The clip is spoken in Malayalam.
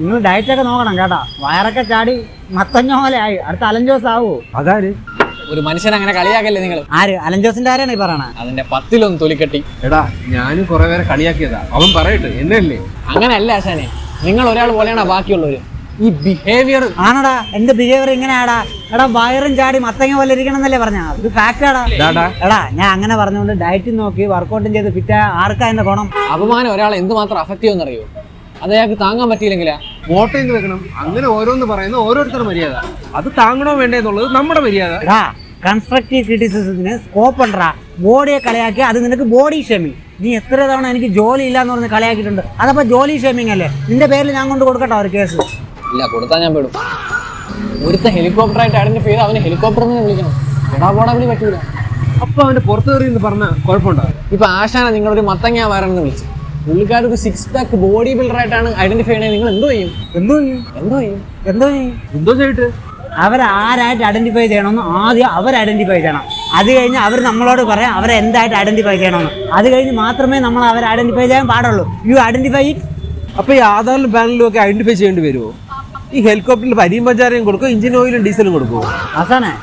നിങ്ങൾ ഡയറ്റൊക്കെ നോക്കണം കേട്ടാ. വയറൊക്കെ ചാടി മത്തങ്ങ പോലെ ആയി. അടുത്ത അലഞ്ചോസ് ആവൂ. അതാര്? ഒരു മനുഷ്യൻ അങ്ങനെ കളിയാക്കല്ലേ നിങ്ങൾ? ആര്? അലഞ്ചോസിന്റെ ആരാണ് ഈ പറയണ? അതിന്റെ 10 തൊലിക്കെട്ടി. എടാ ഞാനും കുറെ പേരെ കളിയാക്കിയതാ. അവൻ പറയട്ടെ എന്നല്ലേ? അങ്ങനെയല്ല ആശാനെ, നിങ്ങൾ ഒരാൾ പോലെയാണ് ബാക്കിയുള്ളവര്. ഈ ബിഹേവിയർ ആണടാ, എന്റെ ബിഹേവിയർ ഇങ്ങനെയാടാ. എടാ വയറും ചാടി മത്തങ്ങ പോലെ ഇരിക്കണം എന്നല്ലേ പറഞ്ഞ? ഇത് ഫാക്ടാടാ. എടാ ഞാൻ അങ്ങനെ പറഞ്ഞുകൊണ്ട് ഡയറ്റും നോക്കി വർക്കൗട്ടും ചെയ്ത് ഫിറ്റ് ആർക്കാ എന്റെ ഗുണം? അപമാനം ഒരാളെ എന്തുമാത്രം അഫക്റ്റ് ചെയ്യുമെന്നറിയോ? അത് അയാൾക്ക് താങ്ങാൻ പറ്റിയില്ലെങ്കിലാ വോട്ടിൽ വെക്കണം. അങ്ങനെ ഓരോന്ന് പറയുന്ന ഓരോരുത്തരുടെ മര്യാദ. അത് താങ്ങണോ വേണ്ടേന്നുള്ളത് നമ്മുടെ മര്യാദ. എടാ കൺസ്ട്രക്റ്റീവ് ക്രിറ്റിസിസത്തിന് സ്കോപ്പ് ഉണ്ടാ. ബോഡിയെ കളിയാക്കി അത് നിനക്ക് ബോഡി ഷേമിങ്. നീ എത്ര തവണ എനിക്ക് ജോലി ഇല്ലാന്ന് പറഞ്ഞ് കളിയാക്കിയിട്ടുണ്ട്. അതപ്പോ ജോലി ഷേമിങ് അല്ലേ? നിന്റെ പേരിൽ ഞാൻ കൊണ്ട് കൊടുക്കട്ടോ ഒരു കേസ്? ഇല്ല, കൊടുത്താൽ ഞാൻ പെടും. ഒരുത്ത ഹെലികോപ്റ്ററായിട്ട് ഐഡന്റിഫൈ ചെയ്ത് അവനെ ഹെലികോപ്റ്റർ എന്ന് വിളിക്കണം. എടാ പോടാ വിളി പറ്റൂല. അപ്പൊ അവന്റെ പുറത്തു കയറി എന്ന് പറഞ്ഞ കുഴപ്പമുണ്ടാവും. ഇപ്പൊ ആശാന നിങ്ങളൊരു മത്തങ്ങ വയറെന്ന് വിളിച്ചു. പുള്ളിക്കാർ ഒരു 6 പാക്ക് ബോഡി ബിൽഡറായിട്ടാണ് ഐഡന്റിഫൈ ചെയ്യണത്. നിങ്ങൾ എന്തോ ചെയ്യും? എന്തോ ചെയ്തിട്ട് അവരാരായിട്ട് ഐഡന്റിഫൈ ചെയ്യണമെന്ന് ആദ്യം അവർ ഐഡന്റിഫൈ ചെയ്യണം. അത് കഴിഞ്ഞ് അവർ നമ്മളോട് പറയാം അവരെ എന്തായിട്ട് ഐഡന്റിഫൈ ചെയ്യണമെന്ന്. അത് കഴിഞ്ഞ് മാത്രമേ നമ്മൾ അവരെ ഐഡന്റിഫൈ ചെയ്യാൻ പാടുള്ളൂ. You identify it. അപ്പൊ ഈ ആധാറിലും പാനലിലും ഒക്കെ ഐഡന്റിഫൈ ചെയ്യേണ്ടി വരുമോ? ഈ ഹെലികോപ്റ്ററിൽ പരിയും പഞ്ചാരയും കൊടുക്കും, എഞ്ചിൻ ഓയിലും ഡീസലും കൊടുക്കുമോ? അവസാനം